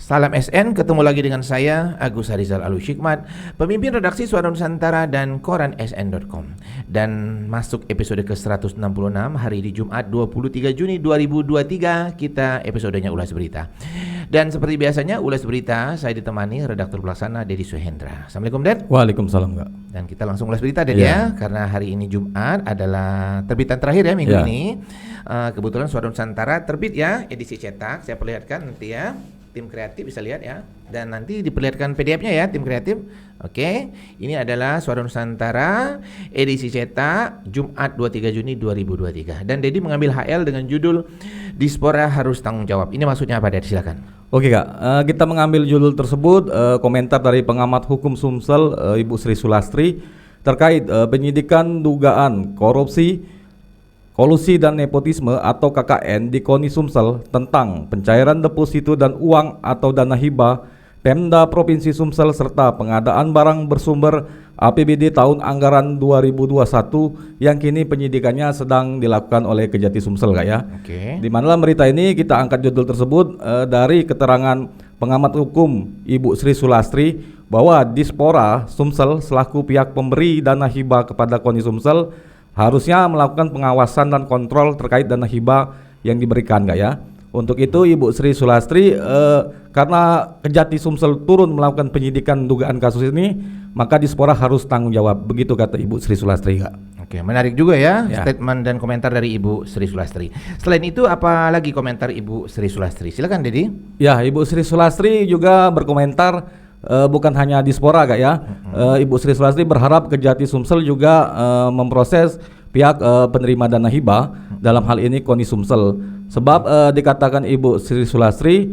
Salam SN, ketemu lagi dengan saya Agus Harizal Alushikmat, pemimpin redaksi Suara Nusantara dan koran sn.com. Dan masuk episode ke-166 hari di Jumat 23 Juni 2023, kita episodenya Ulas Berita. Dan seperti biasanya Ulas Berita saya ditemani redaktur pelaksana Dedi Suhendra. Assalamualaikum Ded. Waalaikumsalam Kak. Dan kita langsung Ulas Berita Ded ya, karena hari ini Jumat adalah terbitan terakhir ya minggu ini. Kebetulan Suara Nusantara terbit ya edisi cetak, saya perlihatkan nanti ya. Tim kreatif bisa lihat ya, dan nanti diperlihatkan PDF-nya ya tim kreatif. Oke, ini adalah Suara Nusantara edisi cetak Jumat 23 Juni 2023. Dan Dedi mengambil HL dengan judul Dispora Harus Tanggung Jawab. Ini maksudnya apa, Dedi? Silakan. Oke Kak, kita mengambil judul tersebut komentar dari pengamat hukum Sumsel Ibu Sri Sulastri terkait penyidikan dugaan korupsi, kolusi dan nepotisme atau KKN di KONI Sumsel tentang pencairan deposito dan uang atau dana hibah Pemda Provinsi Sumsel serta pengadaan barang bersumber APBD tahun anggaran 2021 yang kini penyidikannya sedang dilakukan oleh Kejati Sumsel Kak ya. Oke. Di mana dalam berita ini kita angkat judul tersebut dari keterangan pengamat hukum Ibu Sri Sulastri bahwa Dispora Sumsel selaku pihak pemberi dana hibah kepada KONI Sumsel harusnya melakukan pengawasan dan kontrol terkait dana hibah yang diberikan Kak ya. Untuk itu Ibu Sri Sulastri karena Kejati Sumsel turun melakukan penyidikan dugaan kasus ini, maka Dispora harus tanggung jawab. Begitu kata Ibu Sri Sulastri Kak. Oke, menarik juga ya statement dan komentar dari Ibu Sri Sulastri. Selain itu apa lagi komentar Ibu Sri Sulastri? Silakan Dedi. Ya, Ibu Sri Sulastri juga berkomentar bukan hanya Dispora Kak ya. Ibu Sri Sulastri berharap Kejati Sumsel juga memproses pihak penerima dana hibah, dalam hal ini KONI Sumsel. Sebab dikatakan Ibu Sri Sulastri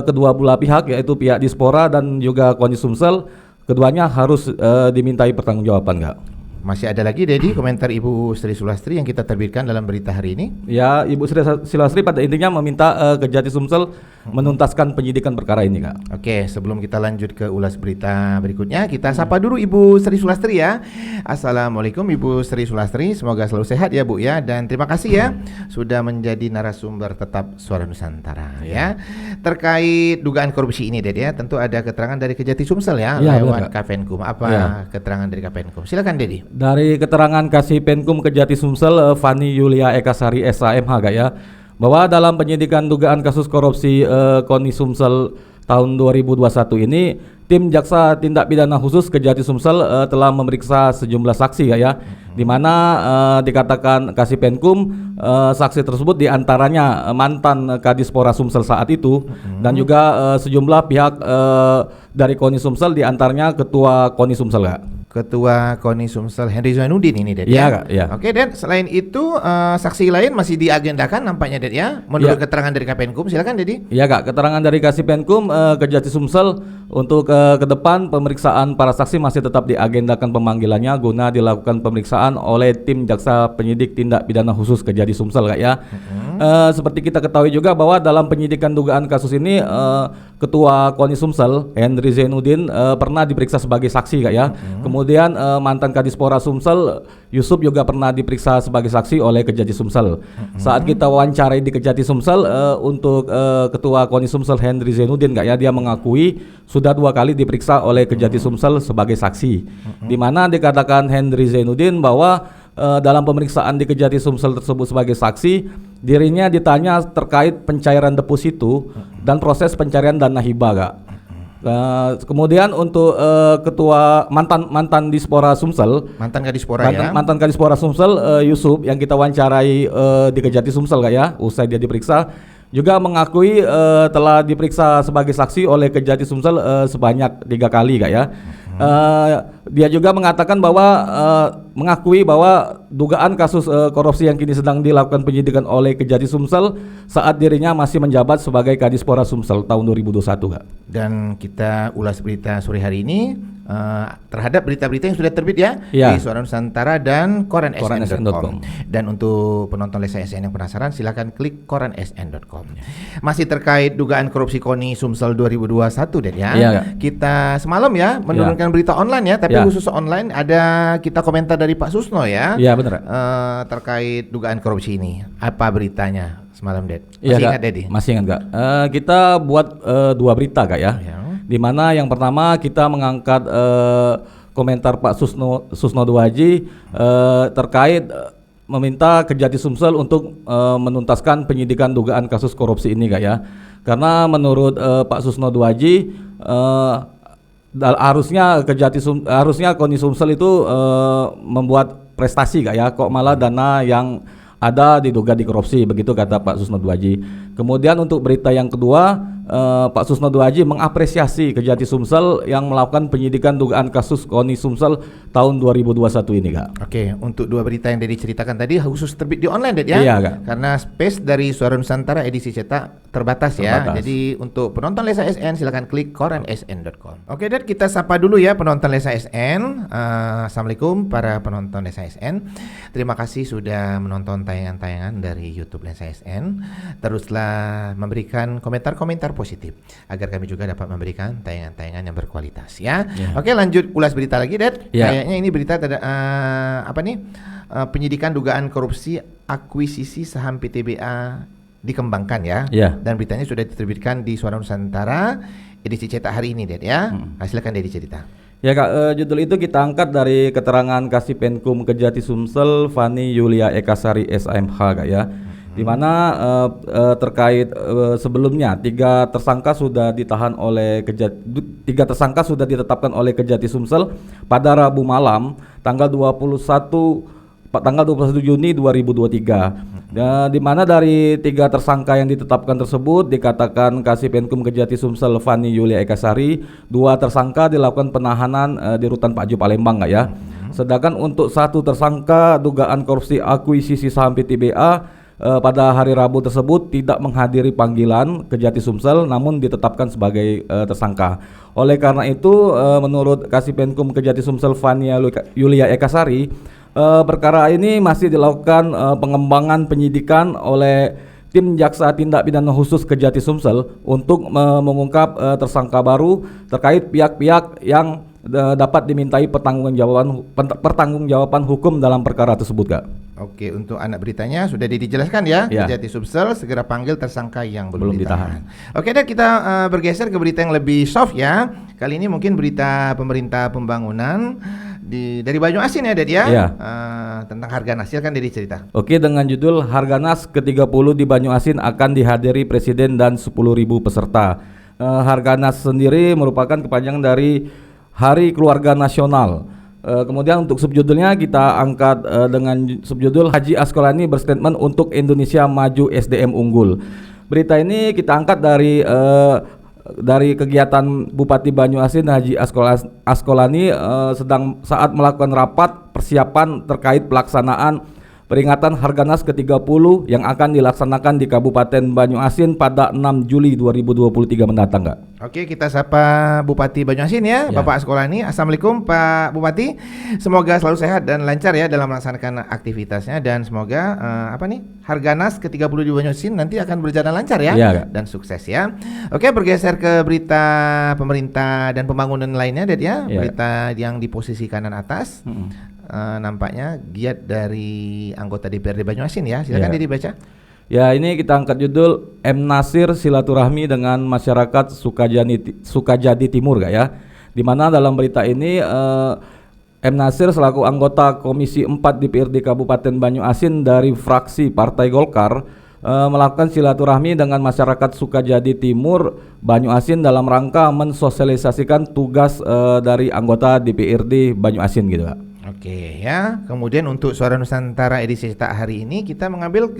kedua belah pihak yaitu pihak Dispora dan juga KONI Sumsel keduanya harus dimintai pertanggungjawaban Kak. Masih ada lagi Dedi komentar Ibu Sri Sulastri yang kita terbitkan dalam berita hari ini? Ya, Ibu Sri Sulastri pada intinya meminta Kejati Sumsel menuntaskan penyidikan perkara ini Kak. Oke, sebelum kita lanjut ke ulas berita berikutnya, kita sapa dulu Ibu Sri Sulastri ya. Assalamualaikum Ibu Sri Sulastri, semoga selalu sehat ya Bu ya, dan terima kasih ya sudah menjadi narasumber tetap Suara Nusantara ya. Terkait dugaan korupsi ini Dedi ya, tentu ada keterangan dari Kejati Sumsel ya, lewat Kapenkum. Apa keterangan dari Kapenkum? Silakan Dedi. Dari keterangan Kasih Penkum Kejati Sumsel Fani Yulia Ekasari SAMH Kak ya, bahwa dalam penyidikan dugaan kasus korupsi KONI Sumsel tahun 2021 ini, tim Jaksa Tindak Pidana Khusus Kejati Sumsel telah memeriksa sejumlah saksi Kak ya, di mana dikatakan Kasih Penkum saksi tersebut diantaranya mantan Kadispora Sumsel saat itu dan juga sejumlah pihak dari KONI Sumsel, diantaranya Ketua KONI Sumsel Kak. Ketua KONI Sumsel Henry Zainuddin ini Ded ya? Kak, ya. Oke Ded, selain itu saksi lain masih diagendakan nampaknya Ded ya, menurut keterangan dari Kapenkum. Silakan Dedi. Iya Kak, keterangan dari Kasih Penkum Kejati Sumsel untuk ke depan pemeriksaan para saksi masih tetap diagendakan pemanggilannya guna dilakukan pemeriksaan oleh tim Jaksa Penyidik Tindak Pidana Khusus Kejati Sumsel Kak ya. Seperti kita ketahui juga bahwa dalam penyidikan dugaan kasus ini Ketua KONI Sumsel Henry Zainuddin pernah diperiksa sebagai saksi Kak ya. Kemudian mantan Kadispora Sumsel Yusuf juga pernah diperiksa sebagai saksi oleh Kejati Sumsel. Saat kita wawancarai di Kejati Sumsel untuk Ketua KONI Sumsel Henry Zainuddin Kak ya, dia mengakui sudah 2 kali diperiksa oleh Kejati Sumsel sebagai saksi. Di mana dikatakan Henry Zainuddin bahwa dalam pemeriksaan di Kejati Sumsel tersebut sebagai saksi, dirinya ditanya terkait pencairan deposito dan proses pencarian dana hibah Kak. Kemudian untuk ketua mantan Dispora Sumsel, mantan Kadispora Sumsel Yusuf yang kita wawancarai di Kejati Sumsel Kak ya, usai dia diperiksa juga mengakui telah diperiksa sebagai saksi oleh Kejati Sumsel sebanyak 3 kali Kak ya. Dia juga mengatakan bahwa mengakui bahwa dugaan kasus korupsi yang kini sedang dilakukan penyidikan oleh Kejati Sumsel saat dirinya masih menjabat sebagai Kadispora Sumsel tahun 2021 Kak. Dan kita ulas berita sore hari ini terhadap berita-berita yang sudah terbit ya di Suara Nusantara dan koran sn.com. Dan untuk penonton Lesa SN yang penasaran, silakan klik koran sn.com. Masih terkait dugaan korupsi KONI Sumsel 2021 Ded ya. Kita semalam ya menurunkan berita online ya, tapi khusus online ada kita komentar dari Pak Susno ya. Iya benar. Terkait dugaan korupsi ini. Apa beritanya? semalam, Ded? Iya, Masih Kak. ingat, Dedi? Masih ingat, Kak. Kita buat 2 berita, Kak ya. Ya. Di mana yang pertama kita mengangkat komentar Pak Susno Duaji terkait meminta Kejati Sumsel untuk menuntaskan penyidikan dugaan kasus korupsi ini, Kak ya. Karena menurut Pak Susno Duaji harusnya KONI Sumsel itu membuat prestasi, Kak ya, kok malah dana yang ada diduga dikorupsi, begitu kata Pak Susno Duaji. Kemudian untuk berita yang kedua, Pak Susno Duaji mengapresiasi Kejati Sumsel yang melakukan penyidikan dugaan kasus KONI Sumsel tahun 2021 ini, Kak. Oke, untuk 2 berita yang Dedi ceritakan tadi khusus terbit di online, Ded ya? Iya, Kak. Karena space dari Suara Nusantara edisi cetak terbatas ya. Jadi untuk penonton Lesa SN silakan klik koransn.com. Oke, Ded, kita sapa dulu ya penonton Lesa SN. Assalamualaikum para penonton Lesa SN. Terima kasih sudah menonton tayangan-tayangan dari YouTube Lesa SN. Teruslah memberikan komentar-komentar positif agar kami juga dapat memberikan tayangan-tayangan yang berkualitas ya. Oke, lanjut ulas berita lagi, Ded. Kayaknya ini berita penyidikan dugaan korupsi akuisisi saham PTBA dikembangkan ya. Dan beritanya sudah diterbitkan di Suara Nusantara edisi cetak hari ini, Ded ya. Silakan Dedi cerita. Ya, Kak, judul itu kita angkat dari keterangan Kasipenkum Kejati Sumsel Fani Yulia Ekasari SMH, Kak ya. Di mana terkait sebelumnya 3 tersangka sudah ditetapkan oleh Kejati Sumsel pada Rabu malam tanggal 21 Juni 2023. Di mana dari 3 tersangka yang ditetapkan tersebut dikatakan Kasipenkum Kejati Sumsel Fani Yulia Ekasari, 2 tersangka dilakukan penahanan di Rutan Pak Ju Palembang, Kak ya. Sedangkan untuk 1 tersangka dugaan korupsi akuisisi saham PTBA pada hari Rabu tersebut tidak menghadiri panggilan Kejati Sumsel namun ditetapkan sebagai tersangka. Oleh karena itu menurut Kasipenkum Kejati Sumsel Fani Yulia Ekasari, perkara ini masih dilakukan pengembangan penyidikan oleh tim Jaksa Tindak Pidana Khusus Kejati Sumsel untuk mengungkap tersangka baru terkait pihak-pihak yang dapat dimintai pertanggungjawaban hukum dalam perkara tersebut, Kak. Oke, untuk anak beritanya sudah dijelaskan ya. Kejati Sumsel segera panggil tersangka yang belum ditahan. Oke, deh kita bergeser ke berita yang lebih soft ya. Kali ini mungkin berita pemerintah pembangunan dari Banyuasin ya, Ded ya. Tentang Harganas. Silakan Dedi cerita. Oke, dengan judul Harganas ke-30 di Banyuasin akan dihadiri Presiden dan 10.000 peserta. Harganas sendiri merupakan kepanjangan dari Hari Keluarga Nasional. Kemudian untuk subjudulnya kita angkat dengan subjudul Haji Asqolani berstatement untuk Indonesia Maju SDM Unggul. Berita ini kita angkat dari kegiatan Bupati Banyuasin Haji Asqolani sedang saat melakukan rapat persiapan terkait pelaksanaan peringatan Harganas ke-30 yang akan dilaksanakan di Kabupaten Banyuasin pada 6 Juli 2023 mendatang, Kak. Oke, kita sapa Bupati Banyuasin ya, Bapak Asqolani. Assalamualaikum Pak Bupati. Semoga selalu sehat dan lancar ya dalam melaksanakan aktivitasnya dan semoga Harganas ke-30 di Banyuasin nanti akan berjalan lancar ya, dan sukses ya. Oke, bergeser ke berita pemerintah dan pembangunan lainnya, Ded ya. Berita yang di posisi kanan atas. Nampaknya giat dari anggota DPRD Banyuasin ya. Silakan Dedi baca. Ya, ini kita angkat judul M Nasir silaturahmi dengan masyarakat Sukajadi Timur, Kak ya. Di mana dalam berita ini M Nasir selaku anggota Komisi 4 DPRD Kabupaten Banyuasin dari fraksi Partai Golkar melakukan silaturahmi dengan masyarakat Sukajadi Timur Banyuasin dalam rangka mensosialisasikan tugas dari anggota DPRD Banyuasin gitu, Kak. Oke ya, kemudian untuk Suara Nusantara edisi cetak hari ini kita mengambil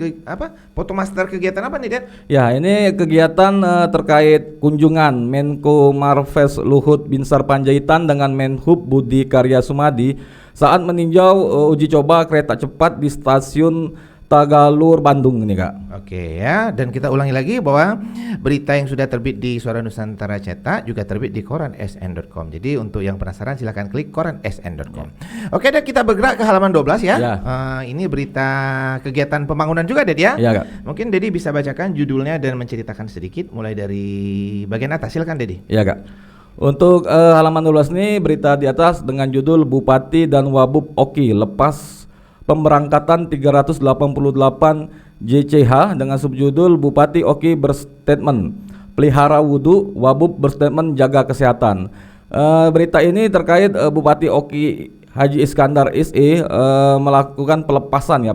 foto master kegiatan apa nih, Ded? Ya, ini kegiatan terkait kunjungan Menko Marves Luhut Binsar Panjaitan dengan Menhub Budi Karya Sumadi saat meninjau uji coba kereta cepat di stasiun Tagalur Bandung ini, Kak. Oke ya, dan kita ulangi lagi bahwa berita yang sudah terbit di Suara Nusantara cetak juga terbit di koransn.com. Jadi untuk yang penasaran silakan klik koransn.com. Oke, Ded, kita bergerak ke halaman 12 ya. Ini berita kegiatan pembangunan juga, Ded ya. Kak. Mungkin Dedi bisa bacakan judulnya dan menceritakan sedikit mulai dari bagian atas. Silakan Dedi. Iya, Kak. Untuk halaman 12 ini berita di atas dengan judul Bupati dan Wabub Oki lepas pemberangkatan 388 JCH dengan subjudul Bupati Oki berstatement pelihara wudhu, Wabub berstatement jaga kesehatan. Berita ini terkait Bupati Oki Haji Iskandar SE melakukan pelepasan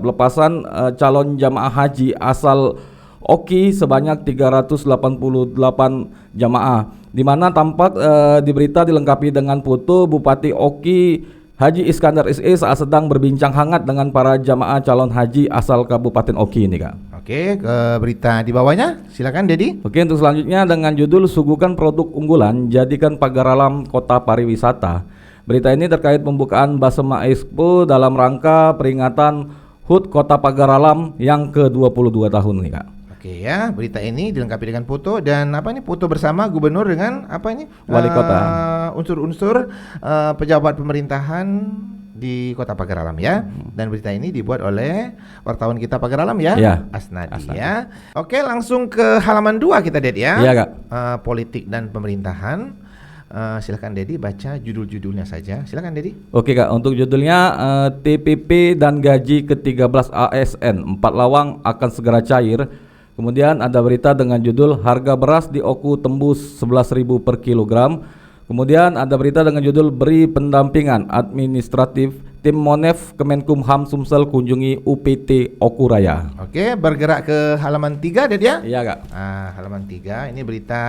calon jamaah haji asal Oki sebanyak 388 jamaah, di mana tampak di berita dilengkapi dengan foto Bupati Oki Haji Iskandar SE saat sedang berbincang hangat dengan para jamaah calon haji asal Kabupaten Oki ini, Kak. Oke, ke berita di bawahnya, silakan Dedi. Oke, untuk selanjutnya dengan judul Suguhkan Produk Unggulan Jadikan Pagar Alam Kota Pariwisata. Berita ini terkait pembukaan Basema Expo dalam rangka peringatan HUT Kota Pagar Alam yang ke-22 tahun nih, Kak. Oke ya, berita ini dilengkapi dengan foto dan foto bersama gubernur dengan wali kota, unsur-unsur pejabat pemerintahan di Kota Pagar Alam ya. Dan berita ini dibuat oleh wartawan kita Pagar Alam ya, Asnadi ya. Oke, langsung ke halaman 2 kita, Ded ya. Iya, Kak. Politik dan pemerintahan. Silakan Dedi baca judul-judulnya saja. Silakan Dedi. Oke, Kak, untuk judulnya TPP dan gaji ke-13 ASN 4 lawang akan segera cair. Kemudian ada berita dengan judul harga beras di Oku tembus 11.000 per kilogram. Kemudian ada berita dengan judul beri pendampingan administratif tim Monef Kemenkumham Sumsel kunjungi UPT Oku Raya. Oke, bergerak ke halaman 3 Ded ya. Iya, Kak. Halaman 3 ini berita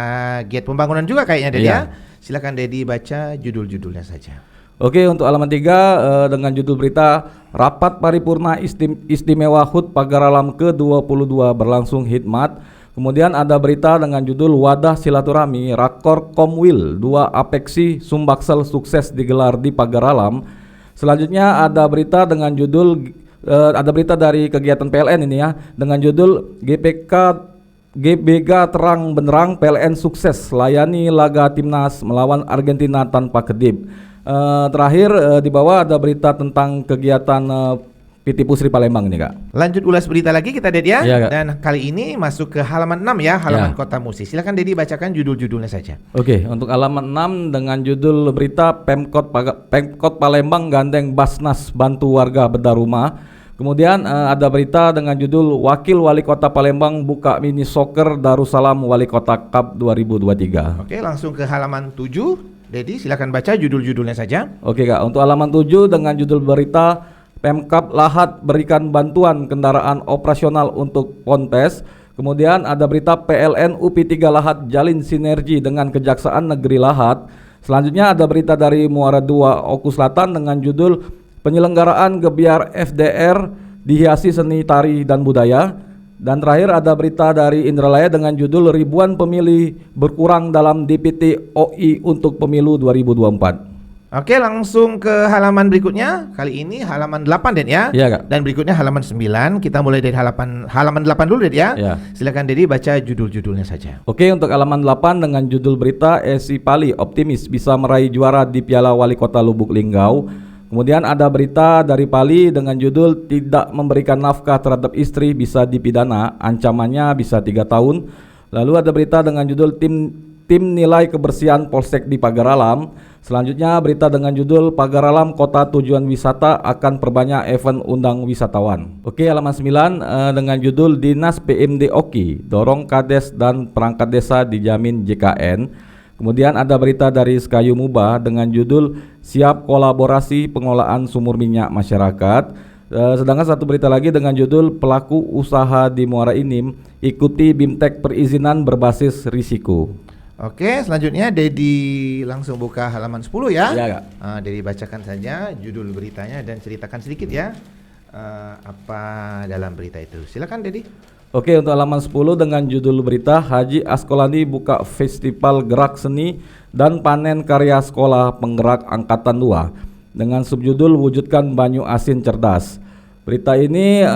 giat pembangunan juga kayaknya Ded ya. Silakan Dedi baca judul-judulnya saja. Oke, untuk halaman 3 dengan judul berita Rapat Paripurna Istimewa HUT Pagar Alam ke-22 berlangsung hikmat. Kemudian ada berita dengan judul Wadah Silaturahmi Rakor Komwil 2 Apeksi Sumbaksel sukses digelar di Pagar Alam. Selanjutnya ada berita dengan judul ada berita dari kegiatan PLN ini ya, dengan judul GBK terang benderang PLN sukses layani laga timnas melawan Argentina tanpa kedip. Terakhir di bawah ada berita tentang kegiatan PT Pusri Palembang ini, Kak. Lanjut ulas berita lagi kita Dedi ya. Iya, Kak. Dan kali ini masuk ke halaman 6 ya, halaman Kota Musi. Silakan Dedi bacakan judul-judulnya saja. Oke, untuk halaman 6 dengan judul berita Pemkot Palembang gandeng Basnas bantu warga bedah rumah. Kemudian ada berita dengan judul Wakil Wali Kota Palembang buka mini soccer Darussalam Wali Kota Cup 2023. Oke, langsung ke halaman 7. Dedi, silakan baca judul-judulnya saja. Oke, Kak, untuk halaman 7 dengan judul berita Pemkab Lahat berikan bantuan kendaraan operasional untuk Ponpes. Kemudian ada berita PLN UP3 Lahat jalin sinergi dengan Kejaksaan Negeri Lahat. Selanjutnya ada berita dari Muara 2 Oku Selatan dengan judul penyelenggaraan Gebiar FDR dihiasi seni tari dan budaya. Dan terakhir ada berita dari Indralaya dengan judul ribuan pemilih berkurang dalam DPT OI untuk pemilu 2024. Oke, langsung ke halaman berikutnya. Kali ini halaman 8 Den ya. Iya, Kak. Dan berikutnya halaman 9. Kita mulai dari halaman 8 dulu Den ya. Iya. Silakan Dedi baca judul-judulnya saja. Oke, untuk halaman 8 dengan judul berita Esi Pali optimis bisa meraih juara di Piala Wali Kota Lubuk Linggau. Kemudian ada berita dari Pali dengan judul tidak memberikan nafkah terhadap istri bisa dipidana, ancamannya bisa 3 tahun. Lalu ada berita dengan judul tim nilai kebersihan Polsek di Pagar Alam. Selanjutnya berita dengan judul Pagar Alam Kota Tujuan Wisata akan perbanyak event undang wisatawan. Oke, halaman 9 dengan judul Dinas PMD Oki dorong Kades dan perangkat desa dijamin JKN. Kemudian ada berita dari Sekayu Muba dengan judul siap kolaborasi pengelolaan sumur minyak masyarakat. Sedangkan satu berita lagi dengan judul pelaku usaha di Muara Inim ikuti BIMTEK perizinan berbasis risiko. Oke, selanjutnya Dedi langsung buka halaman 10 ya. Iya, Kak. Dedi bacakan saja judul beritanya dan ceritakan sedikit ya apa dalam berita itu. Silakan Dedi. Oke, untuk halaman 10 dengan judul berita Haji Askolani buka festival gerak seni dan panen karya sekolah penggerak angkatan 2 dengan subjudul wujudkan Banyu Asin cerdas. Berita ini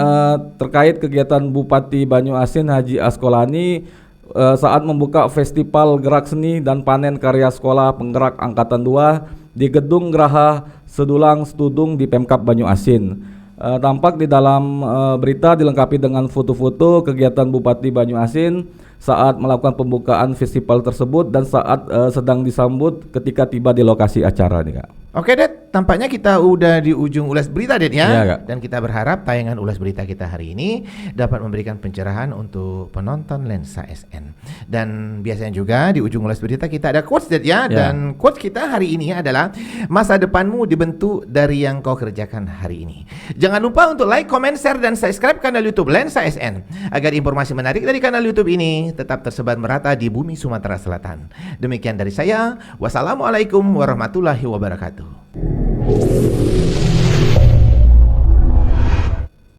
terkait kegiatan Bupati Banyu Asin Haji Askolani saat membuka festival gerak seni dan panen karya sekolah penggerak angkatan 2 di Gedung Geraha Sedulang Studung di Pemkab Banyu Asin. Tampak di dalam berita dilengkapi dengan foto-foto kegiatan Bupati Banyu Asin saat melakukan pembukaan festival tersebut dan saat sedang disambut ketika tiba di lokasi acara nih, Kak. Oke, Det, tampaknya kita udah di ujung ulas berita, Det, ya. Iya, Kak. Dan kita berharap tayangan ulas berita kita hari ini dapat memberikan pencerahan untuk penonton Lensa SN. Dan biasanya juga di ujung ulas berita kita ada quotes, Det, ya. Iya. Dan quotes kita hari ini adalah masa depanmu dibentuk dari yang kau kerjakan hari ini. Jangan lupa untuk like, comment, share, dan subscribe kanal YouTube Lensa SN agar informasi menarik dari kanal YouTube ini tetap tersebar merata di bumi Sumatera Selatan. Demikian dari saya. Wassalamualaikum warahmatullahi wabarakatuh.